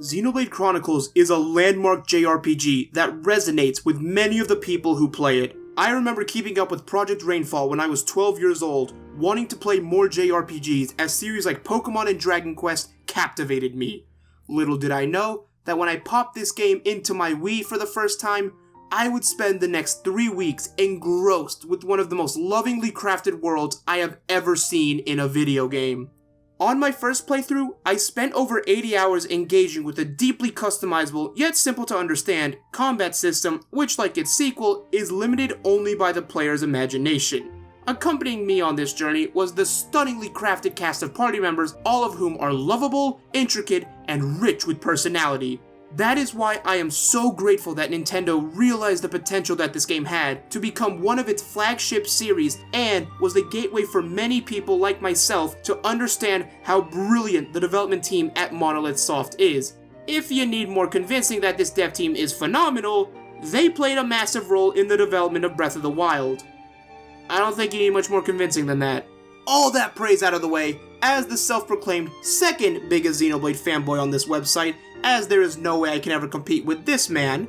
Xenoblade Chronicles is a landmark JRPG that resonates with many of the people who play it. I remember keeping up with Project Rainfall when I was 12 years old, wanting to play more JRPGs as series like Pokemon and Dragon Quest captivated me. Little did I know that when I popped this game into my Wii for the first time, I would spend the next 3 weeks engrossed with one of the most lovingly crafted worlds I have ever seen in a video game. On my first playthrough, I spent over 80 hours engaging with a deeply customizable, yet simple to understand, combat system which, like its sequel, is limited only by the player's imagination. Accompanying me on this journey was the stunningly crafted cast of party members, all of whom are lovable, intricate, and rich with personality. That is why I am so grateful that Nintendo realized the potential that this game had to become one of its flagship series and was the gateway for many people like myself to understand how brilliant the development team at Monolith Soft is. If you need more convincing that this dev team is phenomenal, they played a massive role in the development of Breath of the Wild. I don't think you need much more convincing than that. All that praise out of the way, as the self-proclaimed second biggest Xenoblade fanboy on this website, as there is no way I can ever compete with this man,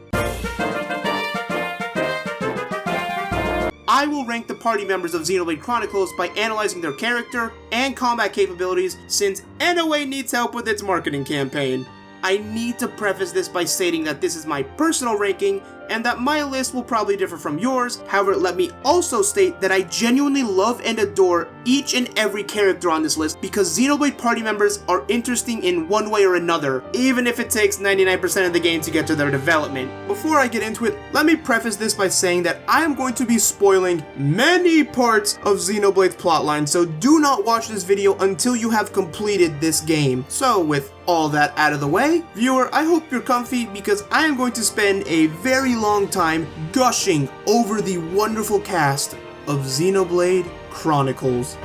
I will rank the party members of Xenoblade Chronicles by analyzing their character and combat capabilities, since NOA needs help with its marketing campaign. I need to preface this by stating that this is my personal ranking, and that my list will probably differ from yours. However, let me also state that I genuinely love and adore each and every character on this list because Xenoblade party members are interesting in one way or another, even if it takes 99% of the game to get to their development. Before I get into it, let me preface this by saying that I am going to be spoiling many parts of Xenoblade's plotline, so do not watch this video until you have completed this game. So with all that out of the way, viewer, I hope you're comfy because I am going to spend a very long time gushing over the wonderful cast of Xenoblade Chronicles.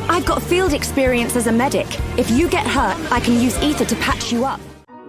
I've got field experience as a medic. If you get hurt, I can use ether to patch you up.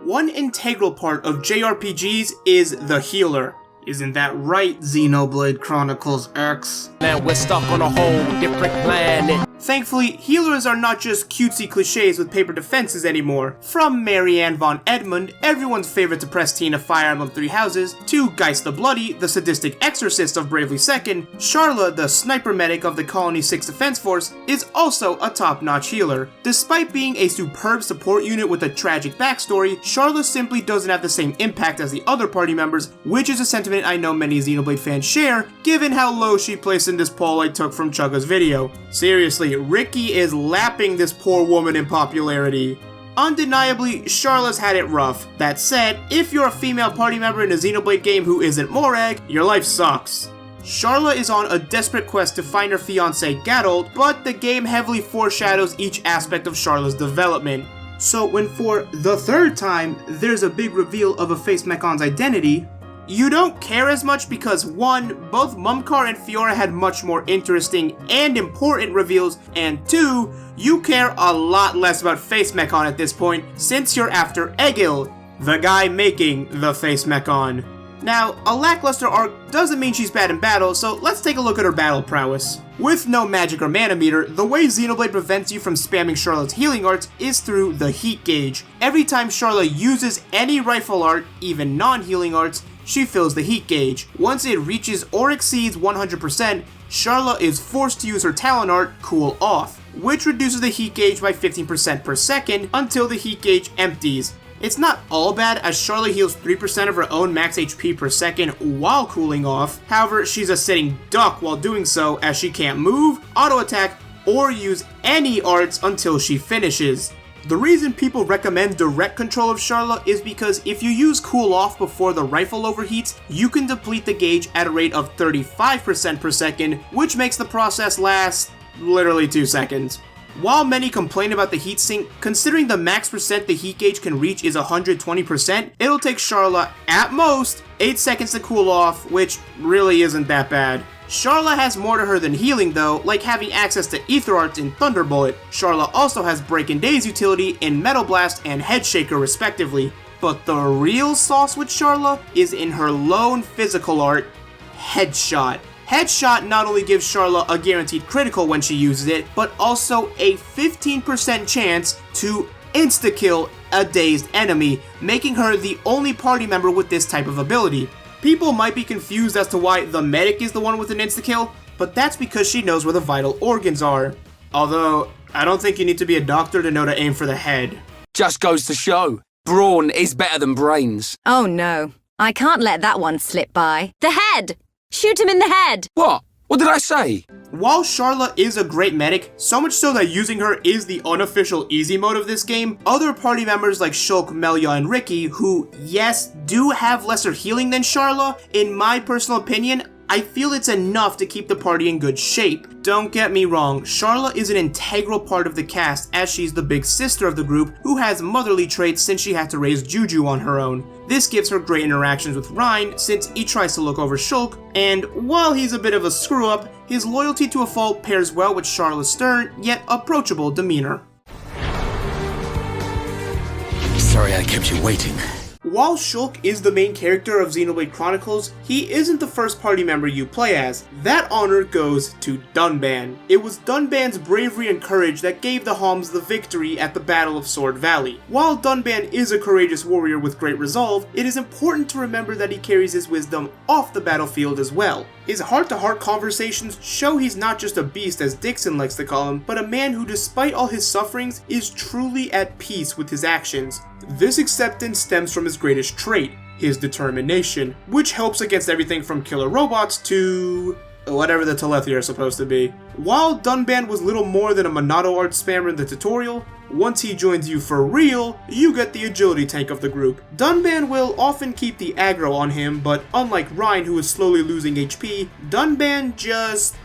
One integral part of JRPGs is the healer. Isn't that right, Xenoblade Chronicles X? Now we're stuck on a whole different planet. Thankfully, healers are not just cutesy cliches with paper defenses anymore. From Marianne von Edmund, everyone's favorite depressed teen of Fire Emblem Three Houses, to Geist the Bloody, the sadistic exorcist of Bravely Second, Sharla, the sniper medic of the Colony 6 Defense Force, is also a top-notch healer. Despite being a superb support unit with a tragic backstory, Sharla simply doesn't have the same impact as the other party members, which is a sentiment I know many Xenoblade fans share, given how low she placed in this poll I took from Chugga's video. Seriously, Ricky is lapping this poor woman in popularity. Undeniably, Sharla's had it rough. That said, if you're a female party member in a Xenoblade game who isn't Morag, your life sucks. Sharla is on a desperate quest to find her fiancé Gattold, but the game heavily foreshadows each aspect of Sharla's development. So when for the third time, there's a big reveal of a face Mekon's identity, you don't care as much because 1, both Mumkar and Fiora had much more interesting and important reveals, and 2, you care a lot less about Face Mekon at this point since you're after Egil, the guy making the Face Mekon. Now, a lackluster arc doesn't mean she's bad in battle, so let's take a look at her battle prowess. With no magic or mana meter, the way Xenoblade prevents you from spamming Sharla's healing arts is through the heat gauge. Every time Sharla uses any rifle art, even non-healing arts, she fills the heat gauge. Once it reaches or exceeds 100%, Sharla is forced to use her talent art, Cool Off, which reduces the heat gauge by 15% per second until the heat gauge empties. It's not all bad as Sharla heals 3% of her own max HP per second while cooling off. However, she's a sitting duck while doing so as she can't move, auto attack, or use any arts until she finishes. The reason people recommend direct control of Sharla is because if you use Cool Off before the rifle overheats, you can deplete the gauge at a rate of 35% per second, which makes the process last literally 2 seconds. While many complain about the heatsink, considering the max percent the heat gauge can reach is 120%, it'll take Sharla, at most, 8 seconds to cool off, which really isn't that bad. Sharla has more to her than healing though, like having access to Ether Arts in Thunderbolt. Sharla also has Break and Daze utility in Metal Blast and Headshaker respectively. But the real sauce with Sharla is in her lone physical art, Headshot. Headshot not only gives Charla a guaranteed critical when she uses it, but also a 15% chance to insta-kill a dazed enemy, making her the only party member with this type of ability. People might be confused as to why the medic is the one with an insta-kill, but that's because she knows where the vital organs are. Although, I don't think you need to be a doctor to know to aim for the head. Just goes to show, brawn is better than brains. Oh no, I can't let that one slip by. The head! Shoot him in the head! What? What did I say? While Charla is a great medic, so much so that using her is the unofficial easy mode of this game, other party members like Shulk, Melia, and Ricky, who, yes, do have lesser healing than Charla, in my personal opinion, I feel it's enough to keep the party in good shape. Don't get me wrong, Charla is an integral part of the cast as she's the big sister of the group who has motherly traits since she had to raise Juju on her own. This gives her great interactions with Ryan since he tries to look over Shulk, and while he's a bit of a screw-up, his loyalty to a fault pairs well with Charla's stern yet approachable demeanor. Sorry I kept you waiting. While Shulk is the main character of Xenoblade Chronicles, he isn't the first party member you play as. That honor goes to Dunban. It was Dunban's bravery and courage that gave the Homs the victory at the Battle of Sword Valley. While Dunban is a courageous warrior with great resolve, it is important to remember that he carries his wisdom off the battlefield as well. His heart-to-heart conversations show he's not just a beast as Dixon likes to call him, but a man who despite all his sufferings is truly at peace with his actions. This acceptance stems from his greatest trait, his determination, which helps against everything from killer robots to whatever the Telethi are supposed to be. While Dunban was little more than a Monado art spammer in the tutorial, once he joins you for real, you get the agility tank of the group. Dunban will often keep the aggro on him, but unlike Ryan who is slowly losing HP, Dunban just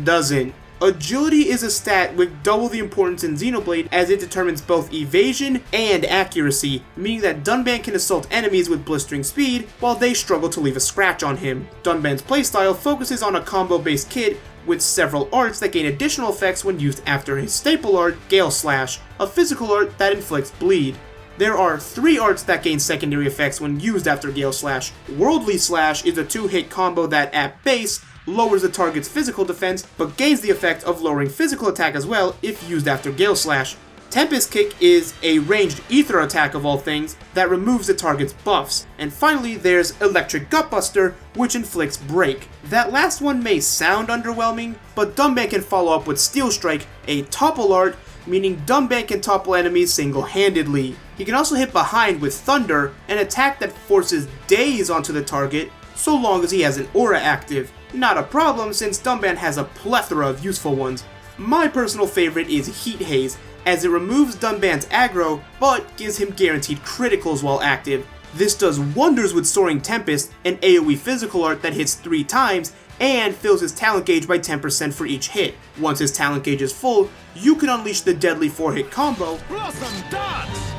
doesn't. Agility is a stat with double the importance in Xenoblade as it determines both evasion and accuracy, meaning that Dunban can assault enemies with blistering speed while they struggle to leave a scratch on him. Dunban's playstyle focuses on a combo-based kit with several arts that gain additional effects when used after his staple art, Gale Slash, a physical art that inflicts bleed. There are 3 arts that gain secondary effects when used after Gale Slash. Worldly Slash is a 2-hit combo that, at base, lowers the target's physical defense, but gains the effect of lowering physical attack as well if used after Gale Slash. Tempest Kick is a ranged ether attack of all things that removes the target's buffs. And finally there's Electric Gutbuster, which inflicts Break. That last one may sound underwhelming, but Dunban can follow up with Steel Strike, a topple art, meaning Dunban can topple enemies single-handedly. He can also hit behind with Thunder, an attack that forces daze onto the target so long as he has an aura active. Not a problem since Dunban has a plethora of useful ones. My personal favorite is Heat Haze, as it removes Dunban's aggro, but gives him guaranteed criticals while active. This does wonders with Soaring Tempest, an AoE physical art that hits 3 times, and fills his talent gauge by 10% for each hit. Once his talent gauge is full, you can unleash the deadly 4-hit combo. Blossom Dance!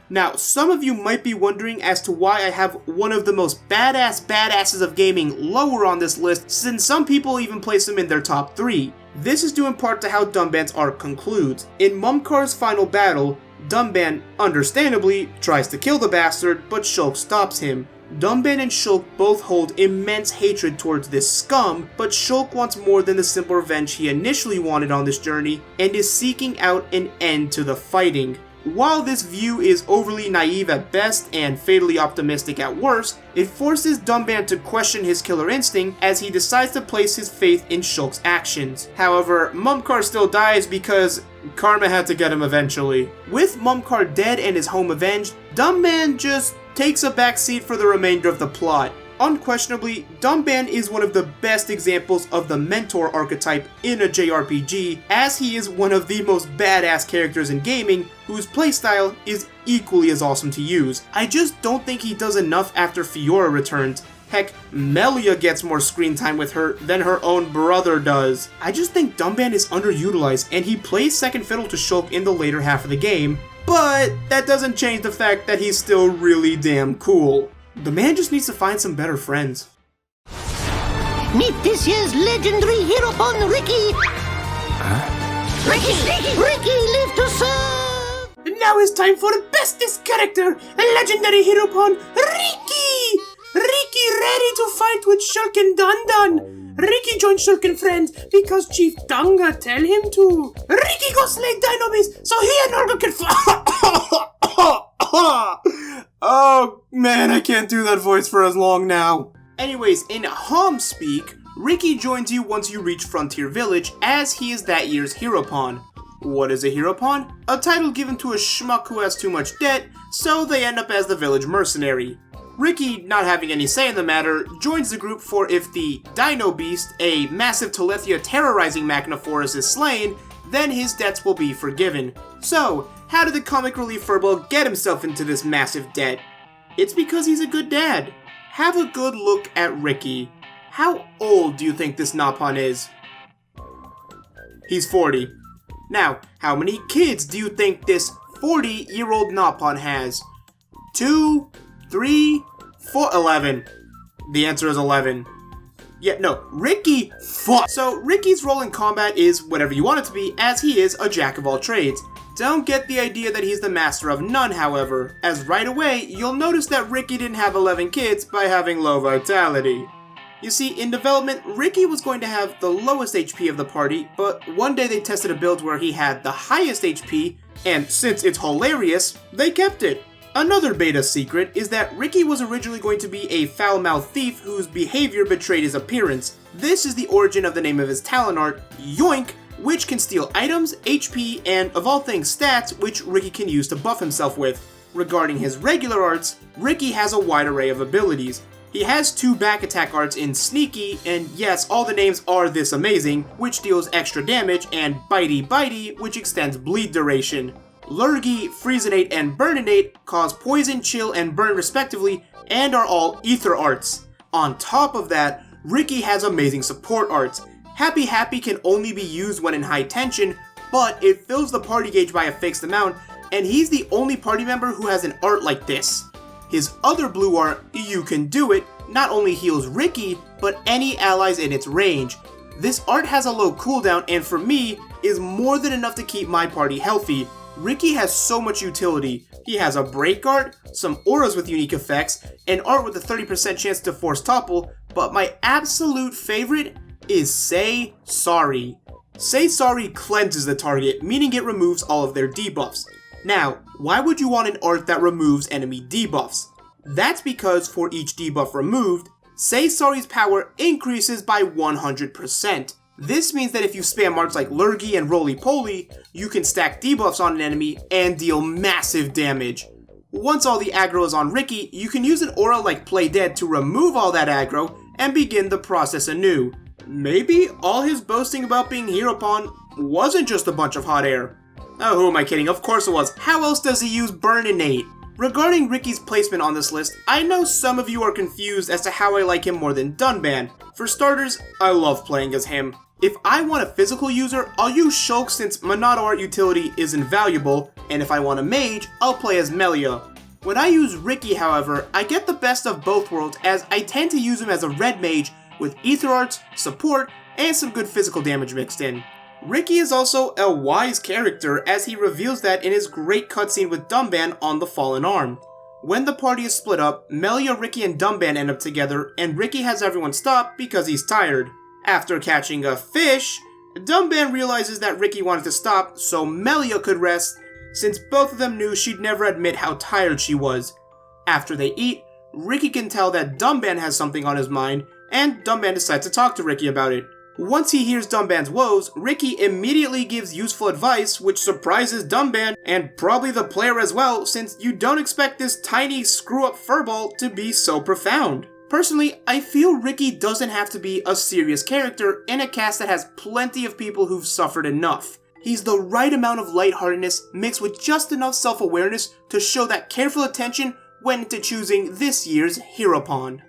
Now, some of you might be wondering as to why I have one of the most badasses of gaming lower on this list, since some people even place him in their top 3. This is due in part to how Dunban's arc concludes. In Mumkar's final battle, Dunban, understandably, tries to kill the bastard, but Shulk stops him. Dunban and Shulk both hold immense hatred towards this scum, but Shulk wants more than the simple revenge he initially wanted on this journey, and is seeking out an end to the fighting. While this view is overly naive at best and fatally optimistic at worst, it forces Dunban to question his killer instinct as he decides to place his faith in Shulk's actions. However, Mumkar still dies because karma had to get him eventually. With Mumkar dead and his home avenged, Dunban just takes a backseat for the remainder of the plot. Unquestionably, Dunban is one of the best examples of the mentor archetype in a JRPG, as he is one of the most badass characters in gaming whose playstyle is equally as awesome to use. I just don't think he does enough after Fiora returns. Heck, Melia gets more screen time with her than her own brother does. I just think Dunban is underutilized and he plays second fiddle to Shulk in the later half of the game, but that doesn't change the fact that he's still really damn cool. The man just needs to find some better friends. Meet this year's legendary hero pon Ricky! Ricky live to serve! And now it's time for the bestest character, a legendary hero pon Ricky! Ricky ready to fight with Shulk and Dunban! Ricky joined Shulkin Friends because Chief Dunga tell him to. Ricky go slay Dino Beast so he and Norgo can Oh man, I can't do that voice for as long now. Anyways, in Hom speak, Ricky joins you once you reach Frontier Village, as he is that year's hero pawn. What is a hero pawn? A title given to a schmuck who has too much debt, so they end up as the village mercenary. Ricky, not having any say in the matter, joins the group for if the Dino Beast, a massive Telethia terrorizing Magnaforus, is slain, then his debts will be forgiven. So, how did the comic relief furball get himself into this massive debt? It's because he's a good dad. Have a good look at Ricky. How old do you think this Nopon is? He's 40. Now, how many kids do you think this 40-year-old Nopon has? 2, 3, 4, 11. The answer is 11. Yeah, no, Ricky fought. So, Ricky's role in combat is whatever you want it to be, as he is a jack of all trades. Don't get the idea that he's the master of none, however, as right away, you'll notice that Ricky didn't have 11 kids by having low vitality. You see, in development, Ricky was going to have the lowest HP of the party, but one day they tested a build where he had the highest HP, and since it's hilarious, they kept it. Another beta secret is that Ricky was originally going to be a foul-mouthed thief whose behavior betrayed his appearance. This is the origin of the name of his talent art, Yoink, which can steal items, HP, and of all things stats, which Ricky can use to buff himself with. Regarding his regular arts, Ricky has a wide array of abilities. He has 2 back attack arts in Sneaky, and yes, all the names are this amazing, which deals extra damage, and Bitey Bitey, which extends bleed duration. Lurgy, Freezinate, and Burninate cause poison, chill, and burn respectively, and are all ether arts. On top of that, Ricky has amazing support arts. Happy Happy can only be used when in high tension, but it fills the party gauge by a fixed amount, and he's the only party member who has an art like this. His other blue art, You Can Do It, not only heals Ricky, but any allies in its range. This art has a low cooldown and for me, is more than enough to keep my party healthy. Ricky has so much utility. He has a break art, some auras with unique effects, an art with a 30% chance to force topple, but my absolute favorite is Say Sorry. Say Sorry cleanses the target, meaning it removes all of their debuffs. Now, why would you want an art that removes enemy debuffs? That's because for each debuff removed, Say Sorry's power increases by 100%. This means that if you spam arts like Lurgy and Roly Poly, you can stack debuffs on an enemy and deal massive damage. Once all the aggro is on Ricky, you can use an aura like Play Dead to remove all that aggro and begin the process anew. Maybe all his boasting about being hero pawn wasn't just a bunch of hot air. Oh, who am I kidding? Of course it was. How else does he use Burninate? Regarding Ricky's placement on this list, I know some of you are confused as to how I like him more than Dunban. For starters, I love playing as him. If I want a physical user, I'll use Shulk since Monado art utility is invaluable, and if I want a mage, I'll play as Melia. When I use Ricky, however, I get the best of both worlds as I tend to use him as a red mage with ether arts, support, and some good physical damage mixed in. Ricky is also a wise character as he reveals that in his great cutscene with Dunban on the Fallen Arm. When the party is split up, Melia, Ricky, and Dunban end up together, and Ricky has everyone stop because he's tired. After catching a fish, Dunban realizes that Ricky wanted to stop so Melia could rest, since both of them knew she'd never admit how tired she was. After they eat, Ricky can tell that Dunban has something on his mind, and Dunban decides to talk to Ricky about it. Once he hears Dunban's woes, Ricky immediately gives useful advice, which surprises Dunban, and probably the player as well, since you don't expect this tiny screw-up furball to be so profound. Personally, I feel Ricky doesn't have to be a serious character in a cast that has plenty of people who've suffered enough. He's the right amount of lightheartedness mixed with just enough self-awareness to show that careful attention went into choosing this year's hero pawn.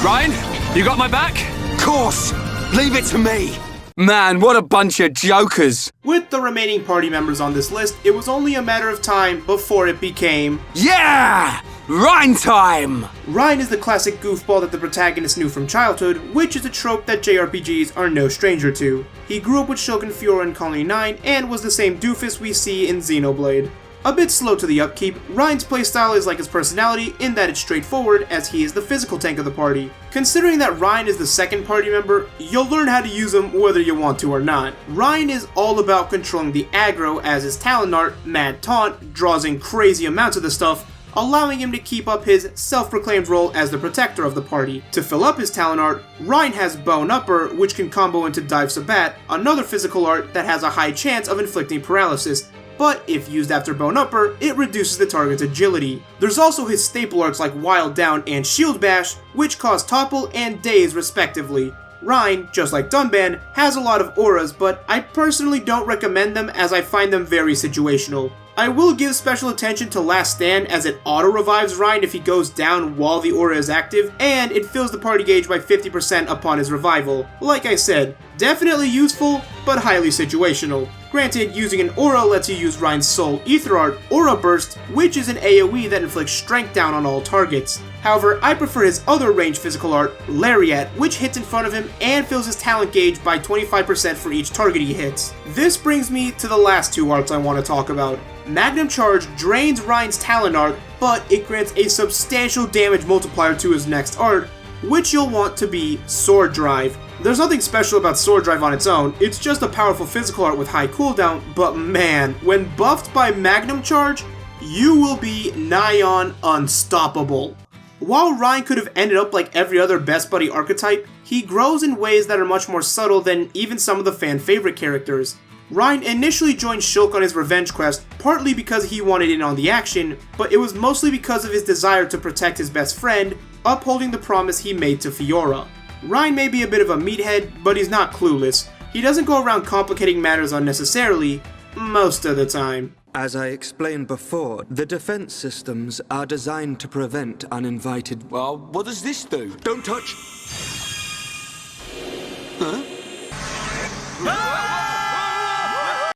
Ryan, you got my back? Course! Leave it to me! Man, what a bunch of jokers! With the remaining party members on this list, it was only a matter of time before it became... Yeah! Ryan time! Ryan is the classic goofball that the protagonist knew from childhood, which is a trope that JRPGs are no stranger to. He grew up with Shulk and Fiora in Colony 9, and was the same doofus we see in Xenoblade. A bit slow to the upkeep, Ryan's playstyle is like his personality in that it's straightforward as he is the physical tank of the party. Considering that Ryan is the second party member, you'll learn how to use him whether you want to or not. Ryan is all about controlling the aggro as his talent art, Mad Taunt, draws in crazy amounts of the stuff, allowing him to keep up his self-proclaimed role as the protector of the party. To fill up his talent art, Ryan has Bone Upper, which can combo into Dive Sabat, another physical art that has a high chance of inflicting paralysis, but if used after Bone Upper, it reduces the target's agility. There's also his staple arts like Wild Down and Shield Bash, which cause Topple and Daze respectively. Ryan, just like Dunban, has a lot of auras, but I personally don't recommend them as I find them very situational. I will give special attention to Last Stand as it auto-revives Ryan if he goes down while the aura is active, and it fills the party gauge by 50% upon his revival. Like I said, definitely useful, but highly situational. Granted, using an aura lets you use Ryan's Soul Ether Art, Aura Burst, which is an AoE that inflicts strength down on all targets. However, I prefer his other ranged physical art, Lariat, which hits in front of him and fills his talent gauge by 25% for each target he hits. This brings me to the last two arts I want to talk about. Magnum Charge drains Ryan's talent art, but it grants a substantial damage multiplier to his next art, which you'll want to be Sword Drive. There's nothing special about Sword Drive on its own, it's just a powerful physical art with high cooldown, but man, when buffed by Magnum Charge, you will be nigh on unstoppable. While Ryan could have ended up like every other best buddy archetype, he grows in ways that are much more subtle than even some of the fan favorite characters. Ryan initially joined Shulk on his revenge quest, partly because he wanted in on the action, but it was mostly because of his desire to protect his best friend, upholding the promise he made to Fiora. Ryan may be a bit of a meathead, but he's not clueless. He doesn't go around complicating matters unnecessarily, most of the time. As I explained before, the defense systems are designed to prevent uninvited... Well, what does this do? Don't touch!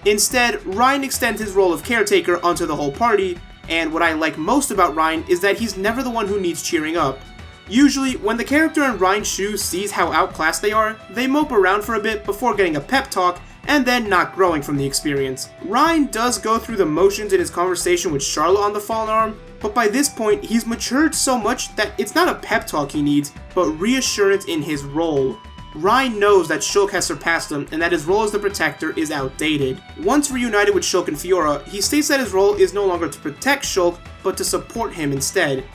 Instead, Ryan extends his role of caretaker onto the whole party, and what I like most about Ryan is that he's never the one who needs cheering up. Usually, when the character in Ryan's shoes sees how outclassed they are, they mope around for a bit before getting a pep talk and then not growing from the experience. Ryan does go through the motions in his conversation with Charlotte on the Fallen Arm, but by this point, he's matured so much that it's not a pep talk he needs, but reassurance in his role. Ryan knows that Shulk has surpassed him and that his role as the protector is outdated. Once reunited with Shulk and Fiora, he states that his role is no longer to protect Shulk, but to support him instead.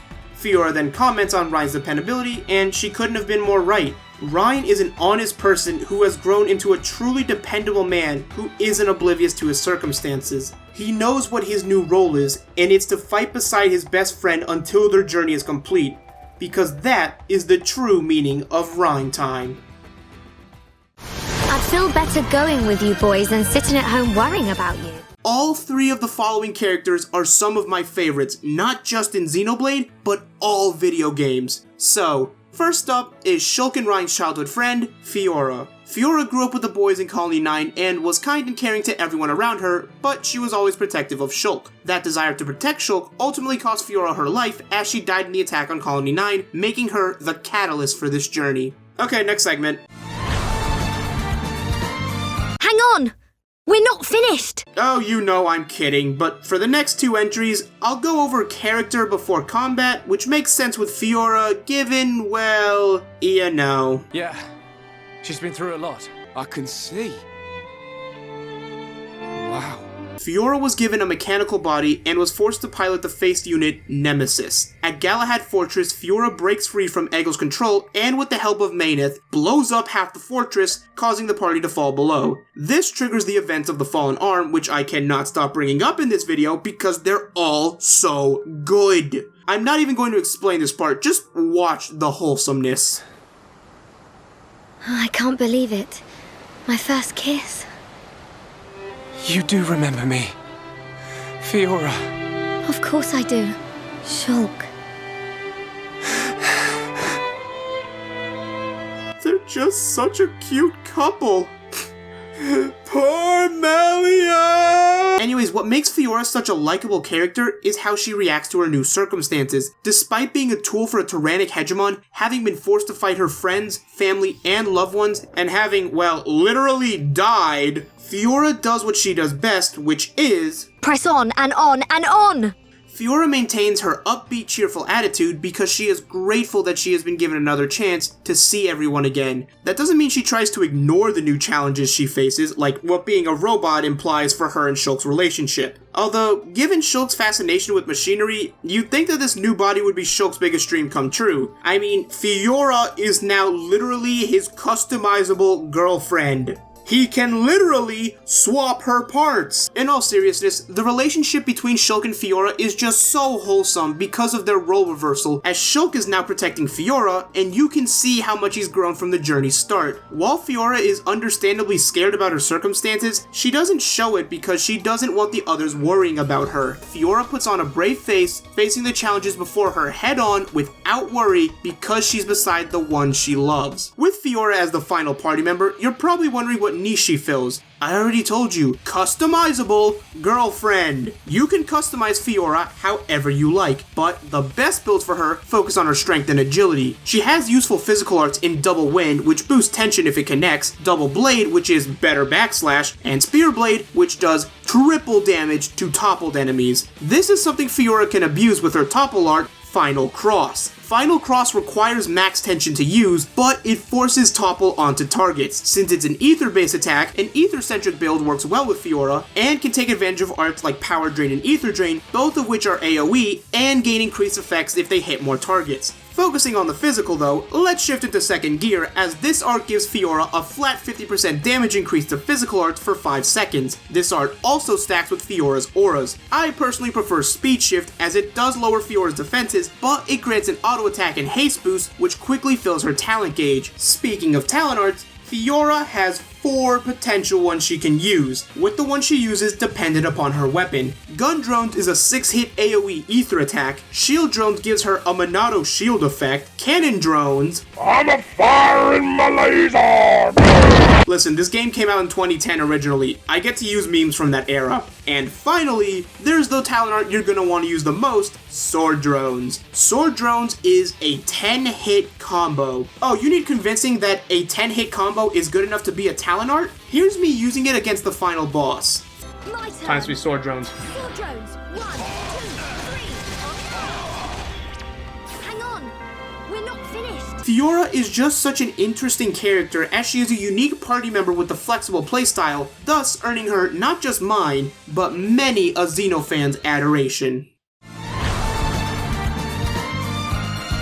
Fiora then comments on Ryan's dependability, and she couldn't have been more right. Ryan is an honest person who has grown into a truly dependable man who isn't oblivious to his circumstances. He knows what his new role is, and it's to fight beside his best friend until their journey is complete, because that is the true meaning of Ryan time. I'd feel better going with you boys than sitting at home worrying about you. All three of the following characters are some of my favorites, not just in Xenoblade, but all video games. So, first up is Shulk and Ryan's childhood friend, Fiora. Fiora grew up with the boys in Colony 9 and was kind and caring to everyone around her, but she was always protective of Shulk. That desire to protect Shulk ultimately cost Fiora her life as she died in the attack on Colony 9, making her the catalyst for this journey. Okay, next segment. Hang on! We're not finished! Oh, you know I'm kidding, but for the next two entries, I'll go over character before combat, which makes sense with Fiora, given, well, you know. Yeah, she's been through a lot. I can see. Wow. Fiora was given a mechanical body and was forced to pilot the faced unit Nemesis. At Galahad Fortress, Fiora breaks free from Egil's control and with the help of Mayneth, blows up half the fortress, causing the party to fall below. This triggers the events of the Fallen Arm, which I cannot stop bringing up in this video because they're all so good. I'm not even going to explain this part, just watch the wholesomeness. I can't believe it. My first kiss. You do remember me, Fiora. Of course I do. Shulk. They're just such a cute couple. Poor Melia! Anyways, what What makes Fiora such a likable character is how she reacts to her new circumstances. Despite being a tool for a tyrannic hegemon, having been forced to fight her friends, family, and loved ones, and having, well, literally died, Fiora does what she does best, which is... Press on and on and on! Fiora maintains her upbeat, cheerful attitude because she is grateful that she has been given another chance to see everyone again. That doesn't mean she tries to ignore the new challenges she faces, like what being a robot implies for her and Shulk's relationship. Although, given Shulk's fascination with machinery, you'd think that this new body would be Shulk's biggest dream come true. I mean, Fiora is now literally his customizable girlfriend. He can literally swap her parts! In all seriousness, the relationship between Shulk and Fiora is just so wholesome because of their role reversal, as Shulk is now protecting Fiora, and you can see how much he's grown from the journey's start. While Fiora is understandably scared about her circumstances, she doesn't show it because she doesn't want the others worrying about her. Fiora puts on a brave face, facing the challenges before her head on without worry because she's beside the one she loves. With Fiora as the final party member, you're probably wondering what niche she fills. I already told you, customizable girlfriend. You can customize Fiora however you like, but the best builds for her focus on her strength and agility. She has useful physical arts in Double Wind, which boosts tension if it connects, Double Blade, which is better backslash, and Spear Blade, which does triple damage to toppled enemies. This is something Fiora can abuse with her topple art, Final Cross. Final Cross requires max tension to use, but it forces topple onto targets. Since it's an ether-based attack, an ether-centric build works well with Fiora, and can take advantage of arts like Power Drain and Ether Drain, both of which are AoE, and gain increased effects if they hit more targets. Focusing on the physical though, let's shift into second gear, as this art gives Fiora a flat 50% damage increase to physical arts for 5 seconds. This art also stacks with Fiora's auras. I personally prefer Speed Shift, as it does lower Fiora's defenses, but it grants an auto attack and haste boost, which quickly fills her talent gauge. Speaking of talent arts, Fiora has 4 potential ones she can use, with the one she uses dependent upon her weapon. Gun Drones is a 6-hit AoE ether attack, Shield Drones gives her a Monado shield effect, Cannon Drones... I'm a fire in my laser! Listen, this game came out in 2010 originally. I get to use memes from that era. And finally, there's the talent art you're gonna want to use the most, Sword Drones. Sword Drones is a 10-hit combo. Oh, you need convincing that a 10-hit combo is good enough to be a talent art? Here's me using it against the final boss. Times 3 Sword Drones. Sword Drones. 1, 2, 3. Hang on. We're not finished. Fiora is just such an interesting character, as she is a unique party member with a flexible playstyle, thus earning her not just mine, but many a Xeno fan's adoration.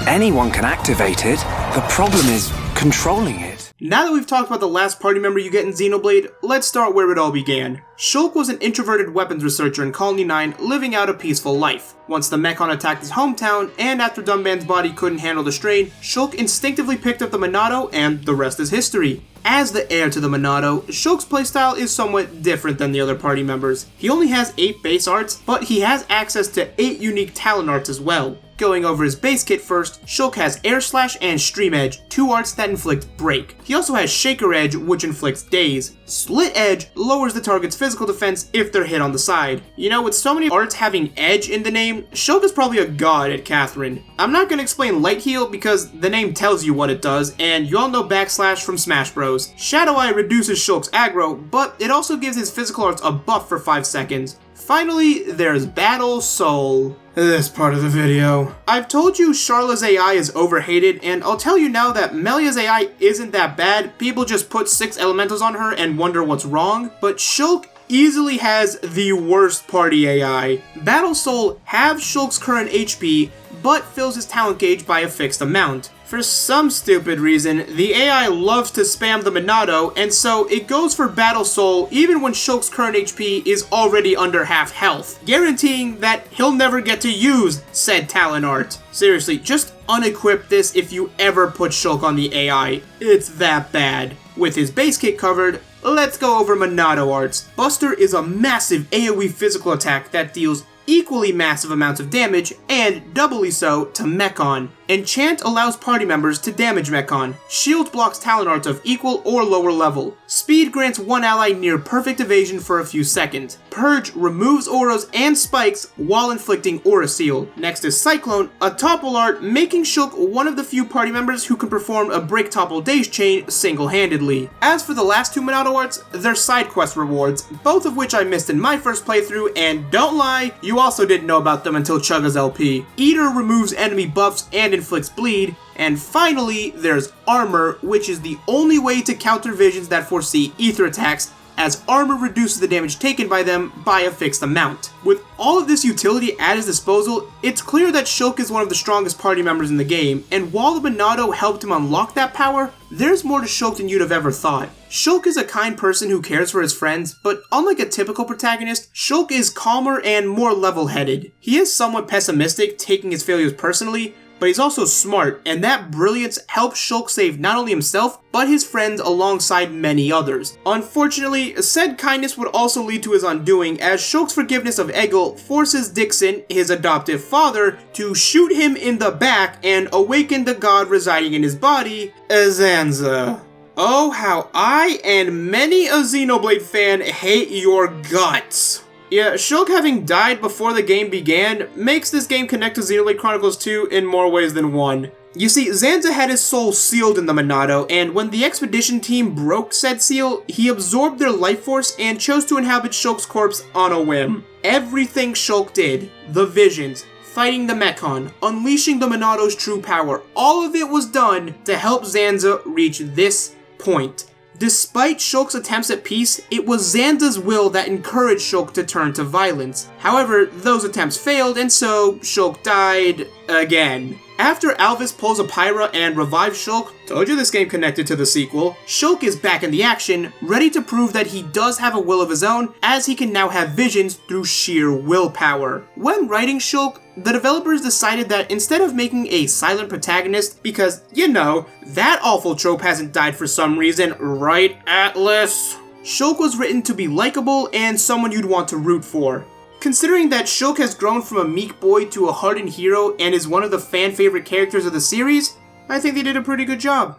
Anyone can activate it. The problem is controlling it. Now that we've talked about the last party member you get in Xenoblade, let's start where it all began. Shulk was an introverted weapons researcher in Colony 9, living out a peaceful life. Once the Mechon attacked his hometown, and after Dunban's body couldn't handle the strain, Shulk instinctively picked up the Monado, and the rest is history. As the heir to the Monado, Shulk's playstyle is somewhat different than the other party members. He only has 8 base arts, but he has access to 8 unique talent arts as well. Going over his base kit first, Shulk has Air Slash and Stream Edge, 2 arts that inflict break. He also has Shaker Edge, which inflicts daze. Split Edge lowers the target's physical defense if they're hit on the side. You know, with so many arts having Edge in the name, Shulk is probably a god at Catherine. I'm not gonna explain Light Heal because the name tells you what it does, and you all know Backslash from Smash Bros. Shadow Eye reduces Shulk's aggro, but it also gives his physical arts a buff for 5 seconds. Finally, there's Battle Soul. This part of the video. I've told you Charla's AI is overhated, and I'll tell you now that Melia's AI isn't that bad. People just put 6 elementals on her and wonder what's wrong, but Shulk easily has the worst party AI. Battle Soul halves Shulk's current HP, but fills his talent gauge by a fixed amount. For some stupid reason, the AI loves to spam the Monado, and so it goes for Battle Soul even when Shulk's current HP is already under half health, guaranteeing that he'll never get to use said talent art. Seriously, just unequip this if you ever put Shulk on the AI. It's that bad. With his base kit covered, let's go over Monado arts. Buster is a massive AoE physical attack that deals equally massive amounts of damage, and doubly so to Mechon. Enchant allows party members to damage Mechon. Shield blocks talent arts of equal or lower level. Speed grants one ally near perfect evasion for a few seconds. Purge removes auras and spikes while inflicting Aura Seal. Next is Cyclone, a topple art, making Shulk one of the few party members who can perform a break topple daze chain single-handedly. As for the last two Monado arts, they're side quest rewards, both of which I missed in my first playthrough, and don't lie, you also didn't know about them until Chugga's LP. Eater removes enemy buffs and inflicts bleed, and finally, there's Armor, which is the only way to counter visions that foresee ether attacks, as armor reduces the damage taken by them by a fixed amount. With all of this utility at his disposal, it's clear that Shulk is one of the strongest party members in the game, and while the Monado helped him unlock that power, there's more to Shulk than you'd have ever thought. Shulk is a kind person who cares for his friends, but unlike a typical protagonist, Shulk is calmer and more level-headed. He is somewhat pessimistic, taking his failures personally, but he's also smart, and that brilliance helps Shulk save not only himself, but his friends alongside many others. Unfortunately, said kindness would also lead to his undoing, as Shulk's forgiveness of Egil forces Dixon, his adoptive father, to shoot him in the back and awaken the god residing in his body, Azanza. Oh, how I and many a Xenoblade fan hate your guts. Yeah, Shulk having died before the game began makes this game connect to Xenoblade Chronicles 2 in more ways than one. You see, Zanza had his soul sealed in the Monado, and when the expedition team broke said seal, he absorbed their life force and chose to inhabit Shulk's corpse on a whim. Everything Shulk did, the visions, fighting the Mechon, unleashing the Monado's true power, all of it was done to help Zanza reach this point. Despite Shulk's attempts at peace, it was Zanza's will that encouraged Shulk to turn to violence. However, those attempts failed, and so Shulk died again. After Alvis pulls a Pyra and revives Shulk, told you this game connected to the sequel, Shulk is back in the action, ready to prove that he does have a will of his own, as he can now have visions through sheer willpower. When writing Shulk, the developers decided that instead of making a silent protagonist, because, you know, that awful trope hasn't died for some reason, right, Atlas? Shulk was written to be likable and someone you'd want to root for. Considering that Shulk has grown from a meek boy to a hardened hero and is one of the fan-favorite characters of the series, I think they did a pretty good job.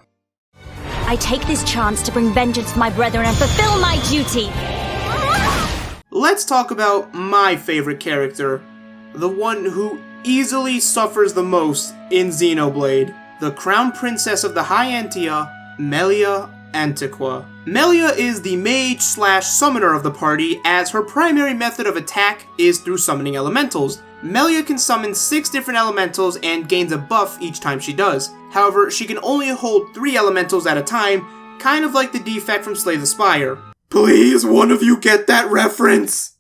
I take this chance to bring vengeance for my brethren and fulfill my duty! Let's talk about my favorite character, the one who easily suffers the most in Xenoblade, the Crown Princess of the High Antia, Melia Antiqua. Melia is the mage/summoner of the party, as her primary method of attack is through summoning elementals. Melia can summon 6 different elementals and gains a buff each time she does. However, she can only hold 3 elementals at a time, kind of like the defect from Slay the Spire. Please, one of you get that reference!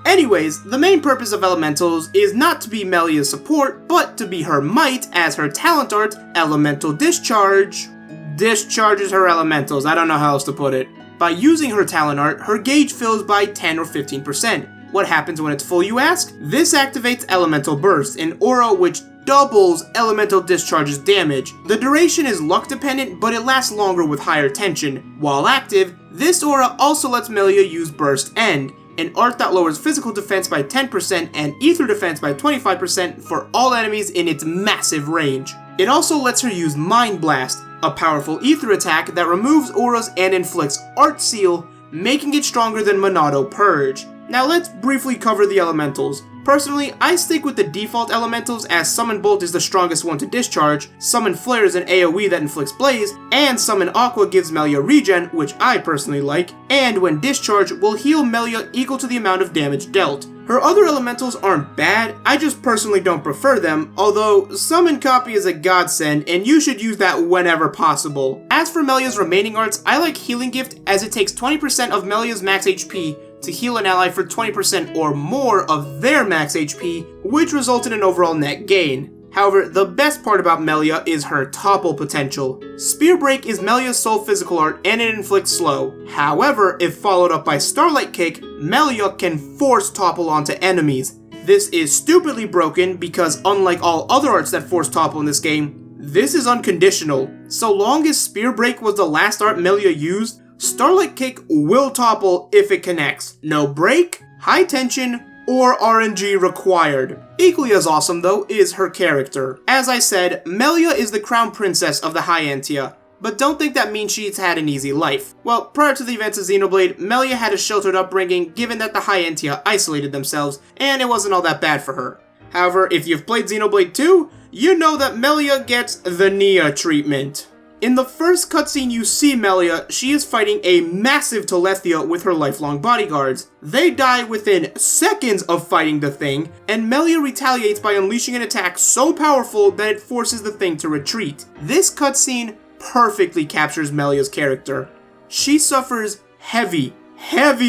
Anyways, the main purpose of elementals is not to be Melia's support, but to be her might, as her talent art, Elemental Discharge, discharges her elementals. I don't know how else to put it. By using her talent art, her gauge fills by 10 or 15%. What happens when it's full, you ask? This activates Elemental Burst, an aura which doubles Elemental Discharge's damage. The duration is luck dependent, but it lasts longer with higher tension. While active, this aura also lets Melia use Burst End, an art that lowers physical defense by 10% and ether defense by 25% for all enemies in its massive range. It also lets her use Mind Blast, a powerful ether attack that removes auras and inflicts Art Seal, making it stronger than Monado Purge. Now let's briefly cover the elementals. Personally, I stick with the default elementals, as Summon Bolt is the strongest one to discharge, Summon Flare is an AoE that inflicts Blaze, and Summon Aqua gives Melia regen, which I personally like, and when discharged will heal Melia equal to the amount of damage dealt. Her other elementals aren't bad, I just personally don't prefer them, although Summon Copy is a godsend and you should use that whenever possible. As for Melia's remaining arts, I like Healing Gift, as it takes 20% of Melia's max HP to heal an ally for 20% or more of their max HP, which results in an overall net gain. However, the best part about Melia is her topple potential. Spear Break is Melia's sole physical art and it inflicts slow. However, if followed up by Starlight Kick, Melia can force topple onto enemies. This is stupidly broken because unlike all other arts that force topple in this game, this is unconditional. So long as Spear Break was the last art Melia used, Starlight Kick will topple if it connects. No break, high tension, or RNG required. Equally as awesome, though, is her character. As I said, Melia is the crown princess of the Hyantia, but don't think that means she's had an easy life. Well, prior to the events of Xenoblade, Melia had a sheltered upbringing given that the Hyantia isolated themselves, and it wasn't all that bad for her. However, if you've played Xenoblade 2, you know that Melia gets the Nia treatment. In the first cutscene you see Melia, she is fighting a massive Telethia with her lifelong bodyguards. They die within seconds of fighting the thing, and Melia retaliates by unleashing an attack so powerful that it forces the thing to retreat. This cutscene perfectly captures Melia's character. She suffers heavy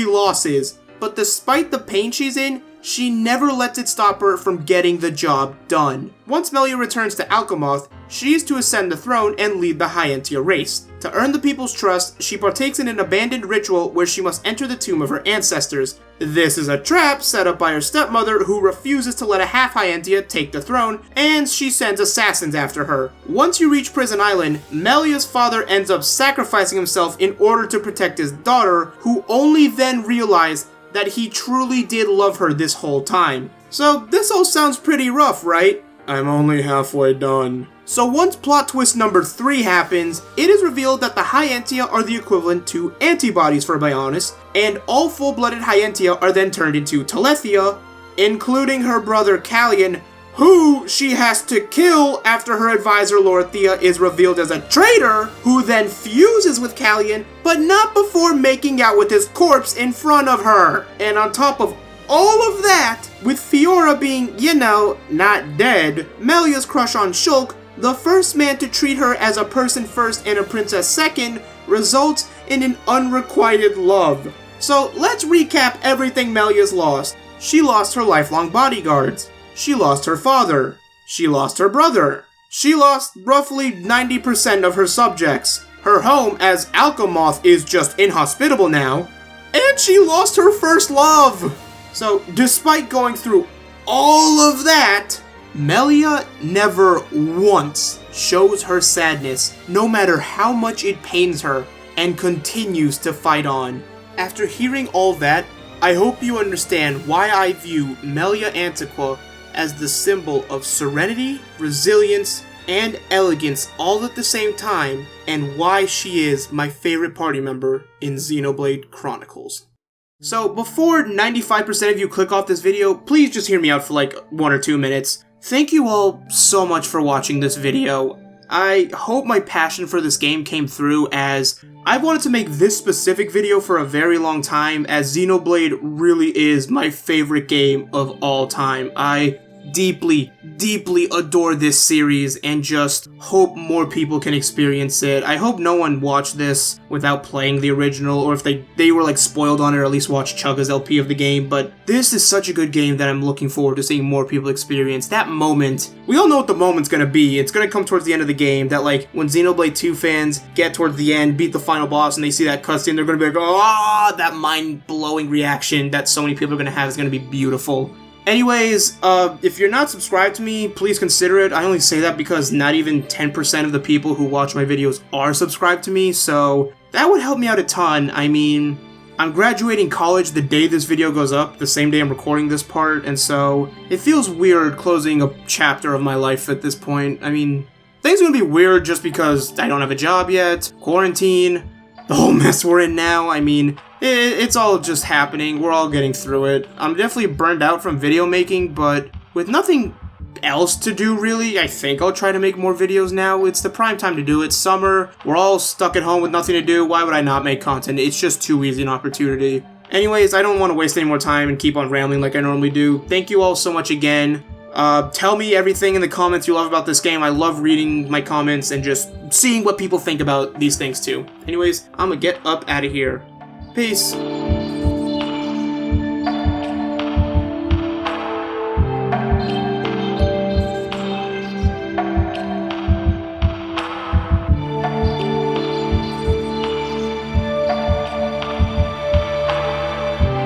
losses, but despite the pain she's in, she never lets it stop her from getting the job done. Once Melia returns to Alchemoth, she is to ascend the throne and lead the Hyantia race. To earn the people's trust, she partakes in an abandoned ritual where she must enter the tomb of her ancestors. This is a trap set up by her stepmother, who refuses to let a half Hyantia take the throne, and she sends assassins after her. Once you reach Prison Island, Melia's father ends up sacrificing himself in order to protect his daughter, who only then realized that he truly did love her this whole time. So this all sounds pretty rough, right? I'm only halfway done. So once plot twist number 3 happens, it is revealed that the Hyantia are the equivalent to antibodies for Bionis, and all full-blooded Hyantia are then turned into Telethia, including her brother Callion, who she has to kill after her advisor Lorithia is revealed as a traitor, who then fuses with Callion, but not before making out with his corpse in front of her. And on top of all of that, with Fiora being, you know, not dead, Melia's crush on Shulk, the first man to treat her as a person first and a princess second, results in an unrequited love. So let's recap everything Melia's lost. She lost her lifelong bodyguards. She lost her father. She lost her brother. She lost roughly 90% of her subjects. Her home, as Alchemoth, is just inhospitable now. And she lost her first love! So, despite going through all of that, Melia never once shows her sadness, no matter how much it pains her, and continues to fight on. After hearing all that, I hope you understand why I view Melia Antiqua as the symbol of serenity, resilience, and elegance all at the same time, and why she is my favorite party member in Xenoblade Chronicles. So before 95% of you click off this video, please just hear me out for like 1 or 2 minutes. Thank you all so much for watching this video. I hope my passion for this game came through, as I wanted to make this specific video for a very long time, as Xenoblade really is my favorite game of all time. I deeply adore this series and just hope more people can experience it. I hope no one watched this without playing the original, or if they were like spoiled on it, or at least watched Chugga's LP of the game, but this is such a good game that I'm looking forward to seeing more people experience. That moment, we all know what the moment's gonna be. It's gonna come towards the end of the game, that like when Xenoblade 2 fans get towards the end, beat the final boss, and they see that cutscene, they're gonna be like, oh, that mind-blowing reaction that so many people are gonna have is gonna be beautiful. Anyways, if you're not subscribed to me, please consider it. I only say that because not even 10% of the people who watch my videos are subscribed to me, so that would help me out a ton. I mean, I'm graduating college the day this video goes up, the same day I'm recording this part, and so it feels weird closing a chapter of my life at this point. I mean, things are gonna be weird just because I don't have a job yet, quarantine, the whole mess we're in now. I mean, it's all just happening. We're all getting through it. I'm definitely burned out from video making, but with nothing else to do really, I think I'll try to make more videos now. It's the prime time to do it. Summer, we're all stuck at home with nothing to do. Why would I not make content? It's just too easy an opportunity. Anyways, I don't want to waste any more time and keep on rambling like I normally do. Thank you all so much again. Tell me everything in the comments you love about this game. I love reading my comments and just seeing what people think about these things too. Anyways, I'm gonna get up out of here. Peace.